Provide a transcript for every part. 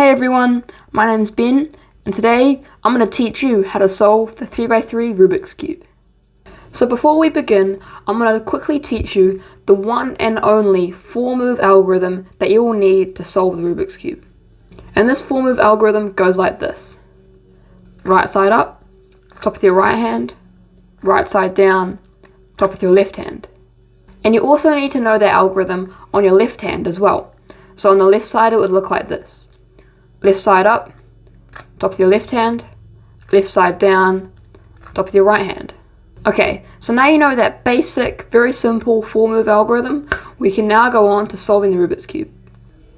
Hey everyone, my name's Ben, and today I'm going to teach you how to solve the 3x3 Rubik's Cube. So before we begin, I'm going to quickly teach you the one and only 4-move algorithm that you will need to solve the Rubik's Cube. And this 4-move algorithm goes like this. Right side up, top with your right hand, right side down, top with your left hand. And you also need to know the algorithm on your left hand as well. So on the left side it would look like this. Left side up, top with your left hand, left side down, top with your right hand. Okay, so now you know that basic, very simple 4-move algorithm. We can now go on to solving the Rubik's Cube.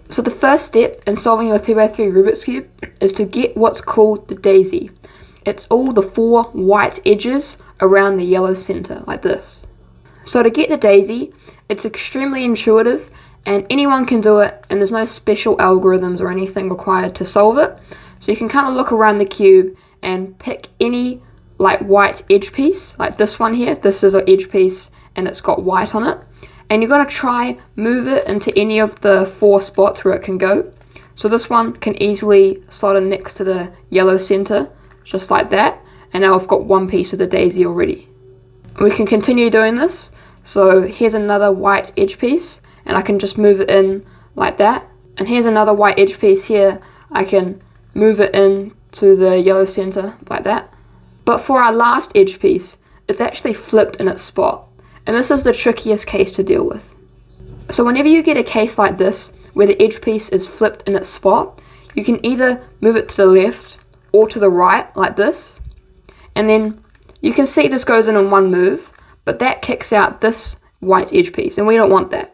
So the first step in solving your 3x3 Rubik's Cube is to get what's called the daisy. It's all the 4 white edges around the yellow center, like this. So to get the daisy, it's extremely intuitive and anyone can do it, and there's no special algorithms or anything required to solve it. So you can kind of look around the cube and pick any like white edge piece, like this one here. This is an edge piece and it's got white on it. And you're going to try move it into any of the 4 spots where it can go. So this one can easily slot in next to the yellow center, just like that. And now I've got one piece of the daisy already. We can continue doing this. So here's another white edge piece, and I can just move it in like that. And here's another white edge piece here. I can move it in to the yellow center like that. But for our last edge piece, it's actually flipped in its spot. And this is the trickiest case to deal with. So whenever you get a case like this, where the edge piece is flipped in its spot, you can either move it to the left or to the right like this. And then you can see this goes in one move, but that kicks out this white edge piece, and we don't want that.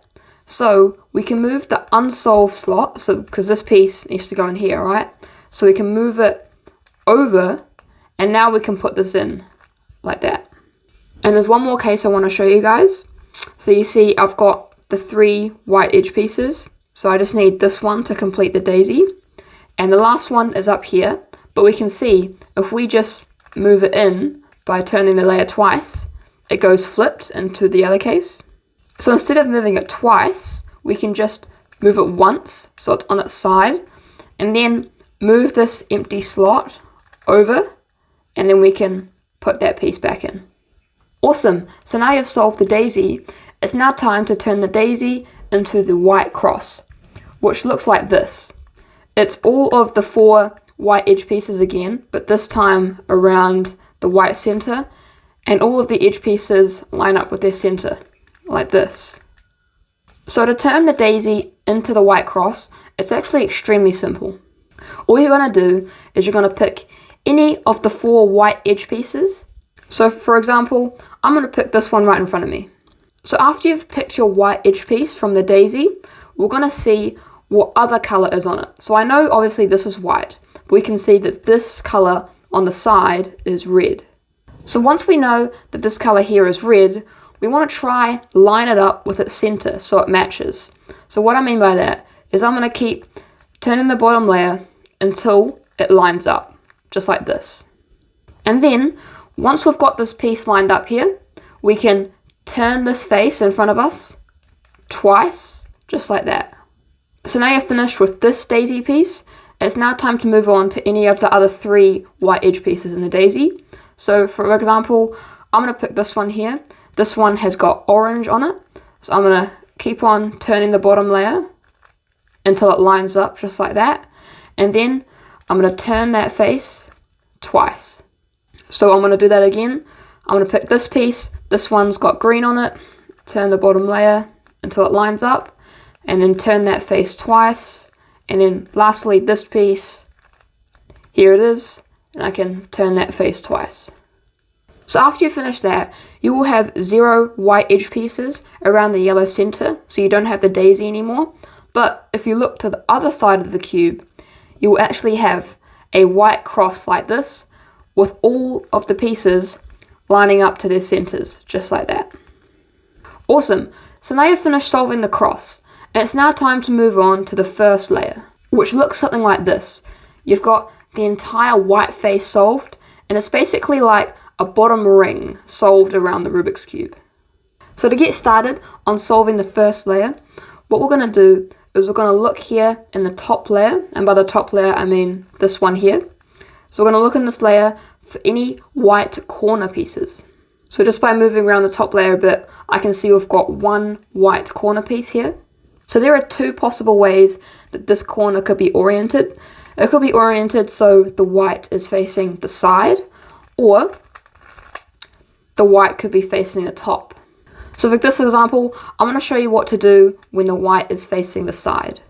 So we can move the unsolved slot, so because this piece needs to go in here, right? So we can move it over, and now we can put this in like that. And there's one more case I want to show you guys. So you see I've got the 3 white edge pieces, so I just need this one to complete the daisy. And the last one is up here, but we can see if we just move it in by turning the layer twice, it goes flipped into the other case. So instead of moving it twice, we can just move it once, so it's on its side, and then move this empty slot over, and then we can put that piece back in. Awesome, so now you've solved the daisy. It's now time to turn the daisy into the white cross, which looks like this. It's all of the 4 white edge pieces again, but this time around the white center, and all of the edge pieces line up with their center, like this. So to turn the daisy into the white cross, it's actually extremely simple. All you're going to do is you're going to pick any of the 4 white edge pieces. So for example, I'm going to pick this one right in front of me. So after you've picked your white edge piece from the daisy, we're going to see what other color is on it. So I know obviously this is white, but we can see that this color on the side is red. So once we know that this color here is red, we want to try line it up with its center so it matches. So what I mean by that is I'm going to keep turning the bottom layer until it lines up, just like this. And then once we've got this piece lined up here, we can turn this face in front of us twice, just like that. So now you're finished with this daisy piece. It's now time to move on to any of the other 3 white edge pieces in the daisy. So for example, I'm going to pick this one here. This one has got orange on it. So I'm going to keep on turning the bottom layer until it lines up just like that. And then I'm going to turn that face twice. So I'm going to do that again. I'm going to pick this piece. This one's got green on it. Turn the bottom layer until it lines up. And then turn that face twice. And then lastly, this piece, here it is. And I can turn that face twice. So after you finish that, you will have 0 white edge pieces around the yellow center, so you don't have the daisy anymore. But if you look to the other side of the cube, you will actually have a white cross like this, with all of the pieces lining up to their centers, just like that. Awesome, so now you've finished solving the cross, and it's now time to move on to the first layer, which looks something like this. You've got the entire white face solved, and it's basically like a bottom ring solved around the Rubik's Cube. So to get started on solving the first layer, what we're going to do is we're going to look here in the top layer, and by the top layer I mean this one here. So we're going to look in this layer for any white corner pieces. So just by moving around the top layer a bit, I can see we've got one white corner piece here. So there are two possible ways that this corner could be oriented. It could be oriented so the white is facing the side, or the white could be facing the top. So for this example, I'm going to show you what to do when the white is facing the side.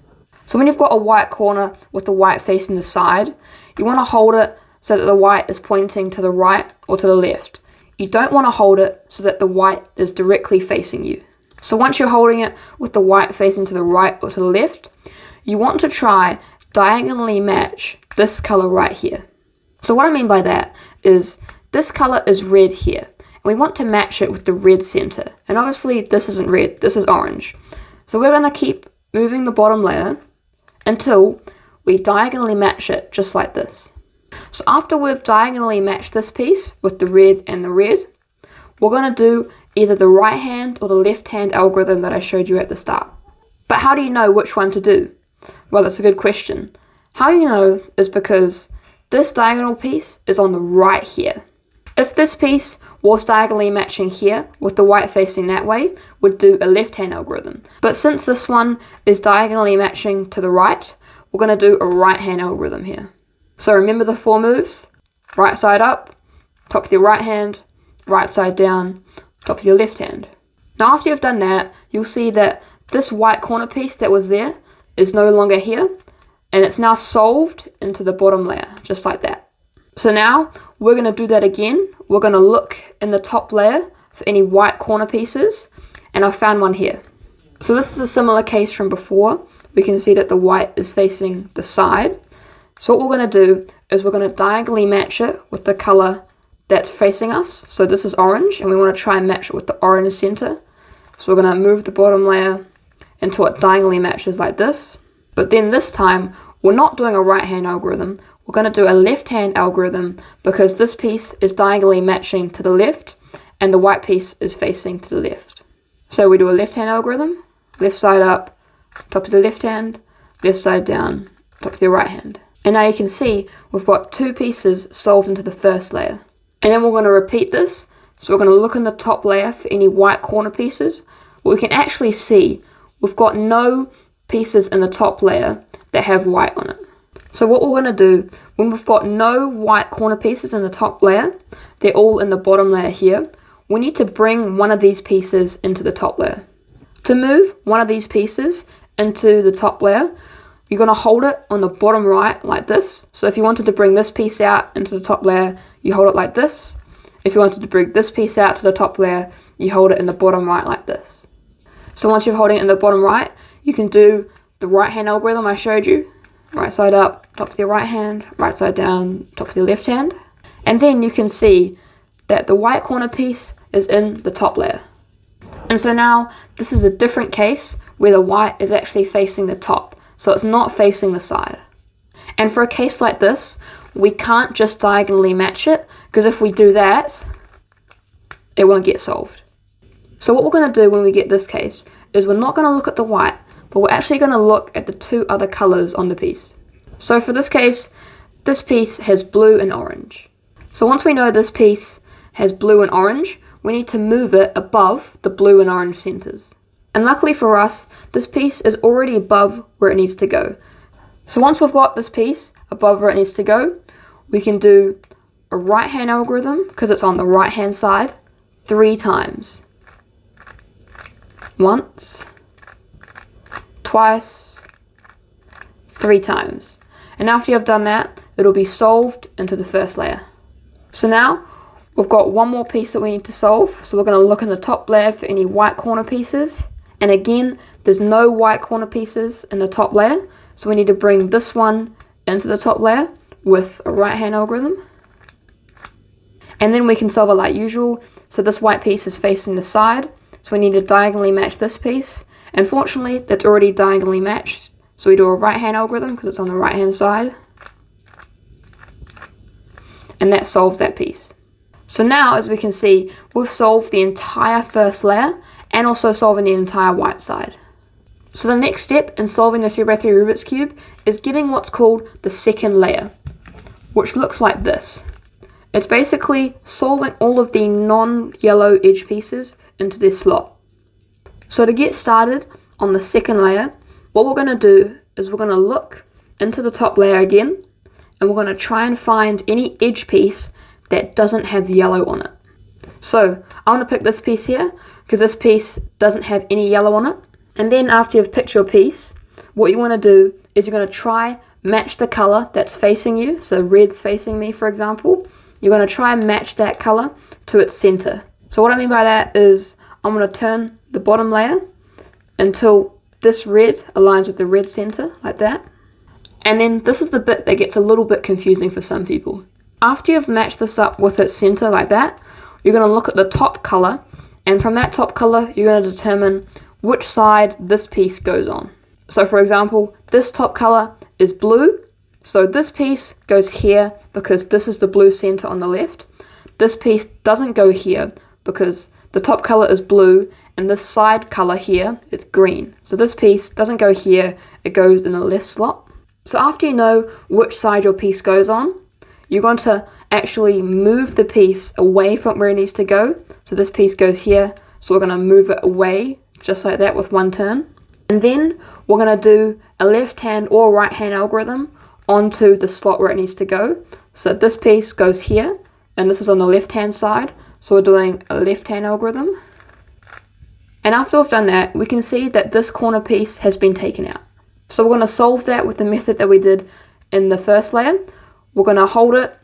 So when you've got a white corner with the white facing the side, you want to hold it so that the white is pointing to the right or to the left. You don't want to hold it so that the white is directly facing you. So once you're holding it with the white facing to the right or to the left, you want to try diagonally match this color right here. So what I mean by that is this color is red here. We want to match it with the red center. And obviously this isn't red, this is orange. So we're going to keep moving the bottom layer until we diagonally match it just like this. So after we've diagonally matched this piece with the red and the red, we're going to do either the right hand or the left hand algorithm that I showed you at the start. But how do you know which one to do? Well, that's a good question. How you know is because this diagonal piece is on the right here. If this piece was diagonally matching here with the white facing that way, we'd do a left-hand algorithm. But since this one is diagonally matching to the right, we're going to do a right-hand algorithm here. So remember the 4 moves? Right side up, top of your right hand, right side down, top of your left hand. Now after you've done that, you'll see that this white corner piece that was there is no longer here, and it's now solved into the bottom layer, just like that. So now we're going to do that again. We're going to look in the top layer for any white corner pieces, and I found one here. So this is a similar case from before. We can see that the white is facing the side. So what we're going to do is we're going to diagonally match it with the color that's facing us. So this is orange, and we want to try and match it with the orange center. So we're going to move the bottom layer until it diagonally matches like this. But then this time, we're not doing a right-hand algorithm. We're going to do a left-hand algorithm because this piece is diagonally matching to the left and the white piece is facing to the left. So we do a left-hand algorithm, left side up, top of the left hand, left side down, top of the right hand. And now you can see we've got 2 pieces solved into the first layer. And then we're going to repeat this. So we're going to look in the top layer for any white corner pieces. What we can actually see, we've got no pieces in the top layer that have white on it. So what we're going to do, when we've got no white corner pieces in the top layer, they're all in the bottom layer here, we need to bring one of these pieces into the top layer. To move one of these pieces into the top layer, you're going to hold it on the bottom right like this. So if you wanted to bring this piece out into the top layer, you hold it like this. If you wanted to bring this piece out to the top layer, you hold it in the bottom right like this. So once you're holding it in the bottom right, you can do the right hand algorithm I showed you. Right side up, top of your right hand, right side down, top of your left hand. And then you can see that the white corner piece is in the top layer. And so now this is a different case where the white is actually facing the top. So it's not facing the side. And for a case like this, we can't just diagonally match it, because if we do that, it won't get solved. So what we're going to do when we get this case is we're not going to look at the white, but we're actually going to look at the 2 other colors on the piece. So for this case, this piece has blue and orange. So once we know this piece has blue and orange, we need to move it above the blue and orange centers. And luckily for us, this piece is already above where it needs to go. So once we've got this piece above where it needs to go, we can do a right hand algorithm, because it's on the right hand side, 3 times. Once, twice, 3 times. And after you've done that, it'll be solved into the first layer. So now we've got one more piece that we need to solve. So we're going to look in the top layer for any white corner pieces. And again, there's no white corner pieces in the top layer. So we need to bring this one into the top layer with a right hand algorithm. And then we can solve it like usual. So this white piece is facing the side. So we need to diagonally match this piece. And fortunately, that's already diagonally matched. So we do a right hand algorithm because it's on the right hand side. And that solves that piece. So now, as we can see, we've solved the entire first layer and also solving the entire white side. So the next step in solving the 3x3 Rubik's Cube is getting what's called the second layer, which looks like this. It's basically solving all of the non-yellow edge pieces into their slot. So to get started on the second layer, what we're going to do is we're going to look into the top layer again, and we're going to try and find any edge piece that doesn't have yellow on it. So I want to pick this piece here because this piece doesn't have any yellow on it. And then after you've picked your piece, what you want to do is you're going to try match the color that's facing you. So red's facing me, for example. You're going to try and match that color to its center. So what I mean by that is I'm going to turn the bottom layer until this red aligns with the red center, like that. And then this is the bit that gets a little bit confusing for some people. After you've matched this up with its center like that, you're going to look at the top color, and from that top color, you're going to determine which side this piece goes on. So for example, this top color is blue, so this piece goes here because this is the blue center on the left. This piece doesn't go here because the top color is blue and this side color here is green. So this piece doesn't go here, it goes in the left slot. So after you know which side your piece goes on, you're going to actually move the piece away from where it needs to go. So this piece goes here, so we're going to move it away just like that with one turn. And then we're going to do a left hand or right hand algorithm onto the slot where it needs to go. So this piece goes here, and this is on the left hand side, so we're doing a left hand algorithm. And after we've done that, we can see that this corner piece has been taken out. So we're going to solve that with the method that we did in the first layer. We're going to hold it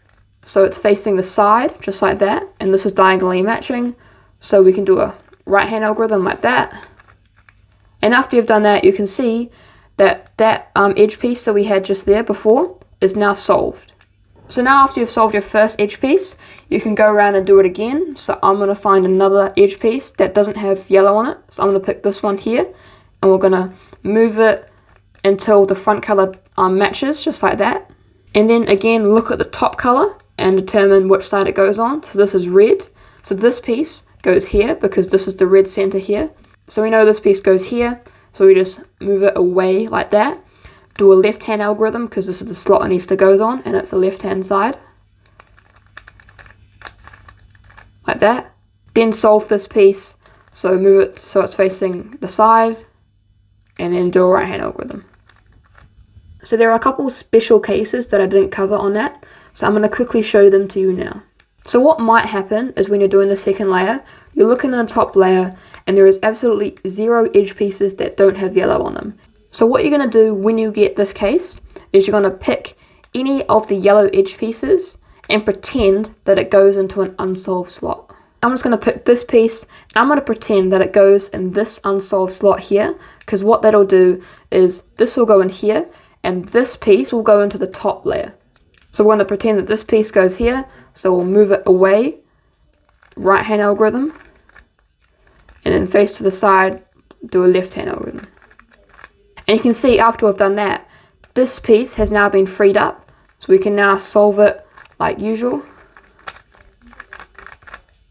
so it's facing the side, just like that, and this is diagonally matching, so we can do a right hand algorithm like that. And after you've done that, you can see that that edge piece that we had just there before is now solved. So now after you've solved your first edge piece, you can go around and do it again. So I'm going to find another edge piece that doesn't have yellow on it. So I'm going to pick this one here, and we're going to move it until the front color matches, just like that. And then again, look at the top color and determine which side it goes on. So this is red. So this piece goes here because this is the red center here. So we know this piece goes here. So we just move it away like that. Do a left hand algorithm because this is the slot it needs to go on, and it's the left hand side. Like that. Then solve this piece. So move it so it's facing the side, and then do a right hand algorithm. So there are a couple special cases that I didn't cover on that, so I'm going to quickly show them to you now. So what might happen is when you're doing the second layer, you're looking at the top layer and there is absolutely 0 edge pieces that don't have yellow on them. So what you're going to do when you get this case is you're going to pick any of the yellow edge pieces and pretend that it goes into an unsolved slot. I'm just going to pick this piece, and I'm going to pretend that it goes in this unsolved slot here, because what that'll do is this will go in here, and this piece will go into the top layer. So we're going to pretend that this piece goes here, so we'll move it away, right hand algorithm, and then face to the side, do a left hand algorithm. And you can see after we've done that, this piece has now been freed up, so we can now solve it like usual.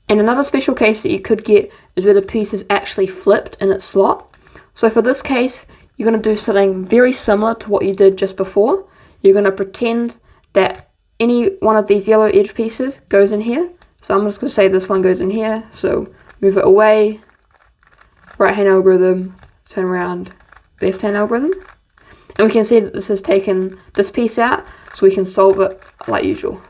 And another special case that you could get is where the piece is actually flipped in its slot. So for this case, you're going to do something very similar to what you did just before. You're going to pretend that any one of these yellow edge pieces goes in here. So I'm just going to say this one goes in here. So move it away, right hand algorithm, turn around, left hand algorithm. And we can see that this has taken this piece out, so we can solve it like usual.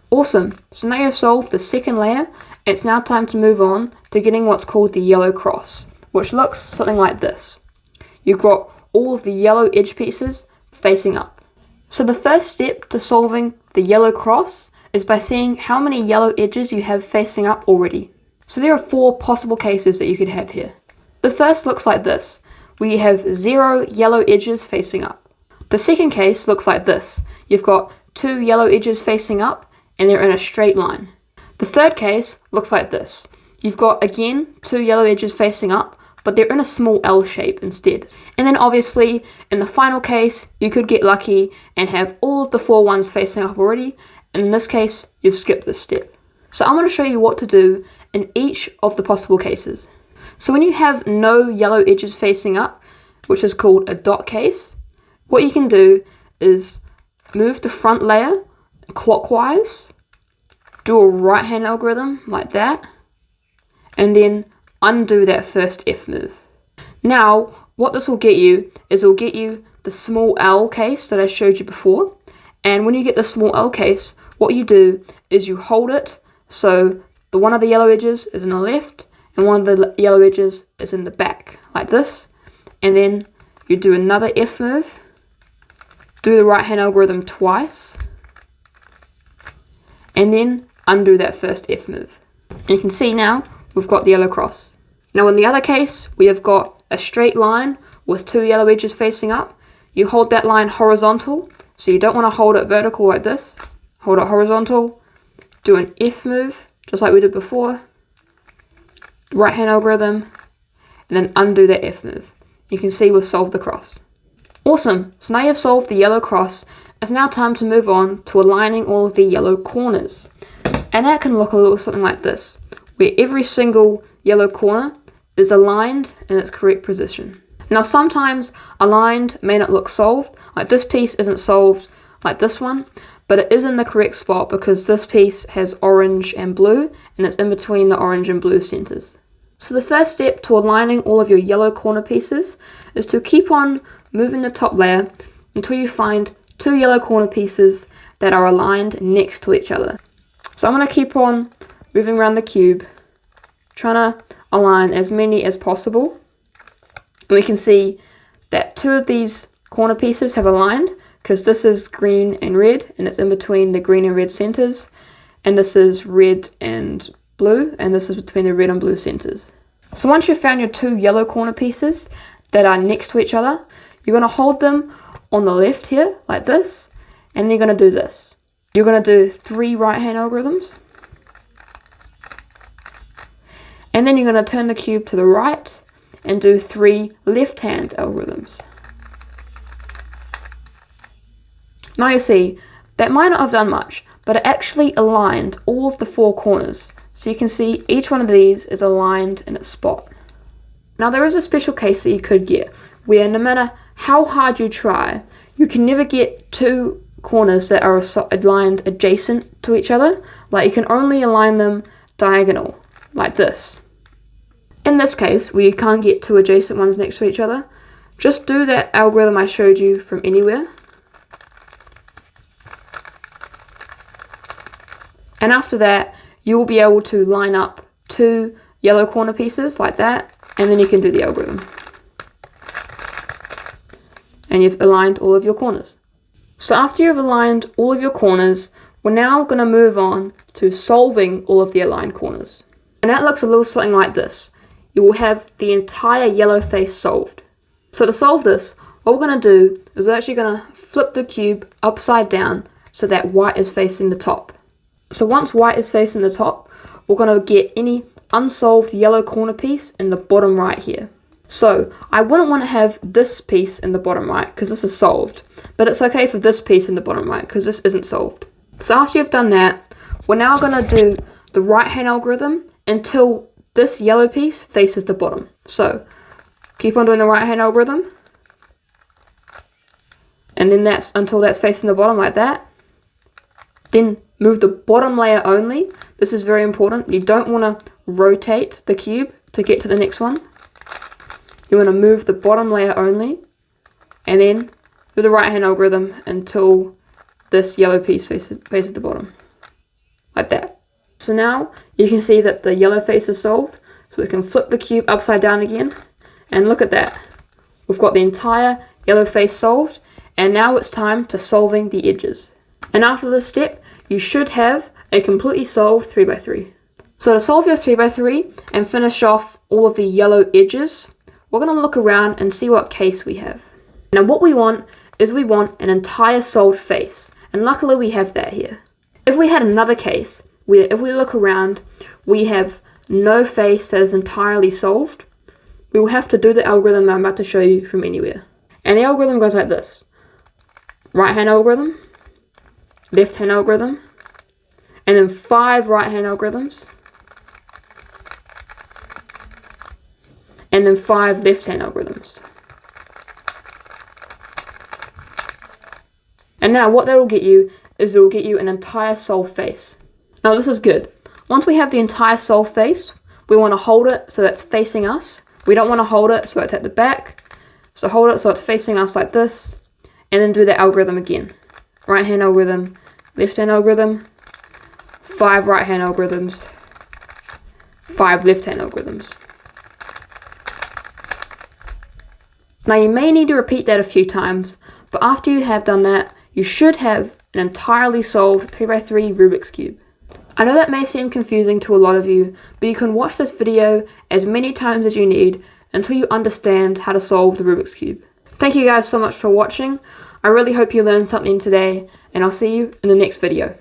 Awesome, so now you've solved the second layer, it's now time to move on to getting what's called the yellow cross, which looks something like this. You've got all of the yellow edge pieces facing up. So the first step to solving the yellow cross is by seeing how many yellow edges you have facing up already. So there are 4 possible cases that you could have here. The first looks like this. We have 0 yellow edges facing up. The second case looks like this. You've got 2 yellow edges facing up and they're in a straight line. The third case looks like this. You've got, again, 2 yellow edges facing up, but they're in a small L shape instead. And then obviously, in the final case, you could get lucky and have all of the 4 ones facing up already. And in this case, you've skipped this step. So I'm going to show you what to do in each of the possible cases. So when you have no yellow edges facing up, which is called a dot case, what you can do is move the front layer clockwise, do a right hand algorithm like that, and then undo that first F move. Now, what this will get you is it'll get you the small L case that I showed you before. And when you get the small L case, what you do is you hold it so the one of the yellow edges is in the left and one of the yellow edges is in the back, like this. And then you do another F move, do the right hand algorithm twice, and then undo that first F move. And you can see now we've got the yellow cross. Now in the other case, we have got a straight line with two yellow edges facing up. You hold that line horizontal, so you don't want to hold it vertical like this. Hold it horizontal, do an F move, just like we did before, right hand algorithm, and then undo that F move. You can see we've solved the cross. Awesome, so now you've solved the yellow cross, it's now time to move on to aligning all of the yellow corners. And that can look a little something like this, where every single yellow corner is aligned in its correct position. Now sometimes aligned may not look solved, like this piece isn't solved like this one, but it is in the correct spot because this piece has orange and blue and it's in between the orange and blue centers. So the first step to aligning all of your yellow corner pieces is to keep on moving the top layer until you find two yellow corner pieces that are aligned next to each other. So I'm going to keep on moving around the cube, trying to align as many as possible. And we can see that two of these corner pieces have aligned because this is green and red and it's in between the green and red centers, and this is red and blue and this is between the red and blue centers. So once you've found your two yellow corner pieces that are next to each other, you're going to hold them on the left here like this, and then you're going to do this. You're going to do 3 right hand algorithms, and then you're going to turn the cube to the right and do 3 left hand algorithms. Now you see, that might not have done much, but it actually aligned all of the 4 corners. So you can see each one of these is aligned in its spot. Now there is a special case that you could get, where no matter how hard you try, you can never get 2 corners that are aligned adjacent to each other. Like you can only align them diagonal, like this. In this case, where you can't get 2 adjacent ones next to each other, just do that algorithm I showed you from anywhere. And after that, you will be able to line up 2 yellow corner pieces like that, and then you can do the algorithm. And you've aligned all of your corners. So after you've aligned all of your corners, we're now going to move on to solving all of the aligned corners. And that looks a little something like this. You will have the entire yellow face solved. So to solve this, what we're going to do is we're actually going to flip the cube upside down so that white is facing the top. So once white is facing the top, we're going to get any unsolved yellow corner piece in the bottom right here. So I wouldn't want to have this piece in the bottom right because this is solved, but it's okay for this piece in the bottom right because this isn't solved. So after you've done that, we're now going to do the right hand algorithm until this yellow piece faces the bottom. So keep on doing the right hand algorithm, and then that's until that's facing the bottom like that. Then move the bottom layer only. This is very important. You don't want to rotate the cube to get to the next one. You want to move the bottom layer only, and then do the right hand algorithm until this yellow piece faces the bottom, like that. So now you can see that the yellow face is solved, so we can flip the cube upside down again, and look at that. We've got the entire yellow face solved, and now it's time to solving the edges. And after this step, you should have a completely solved 3x3. So to solve your 3x3 and finish off all of the yellow edges, we're going to look around and see what case we have. Now what we want is we want an entire solved face, and luckily we have that here. If we had another case, where if we look around, we have no face that is entirely solved, we will have to do the algorithm I'm about to show you from anywhere. And the algorithm goes like this. Right hand algorithm, left hand algorithm, and then 5 right hand algorithms, and then 5 left hand algorithms. And now what that will get you is it will get you an entire solved face. Now this is good. Once we have the entire solved face, we want to hold it so that's facing us. We don't want to hold it so it's at the back. So hold it so it's facing us like this, and then do the algorithm again. Right hand algorithm, left hand algorithm, 5 right hand algorithms, 5 left hand algorithms. Now you may need to repeat that a few times, but after you have done that, you should have an entirely solved 3x3 Rubik's Cube. I know that may seem confusing to a lot of you, but you can watch this video as many times as you need until you understand how to solve the Rubik's Cube. Thank you guys so much for watching. I really hope you learned something today, and I'll see you in the next video.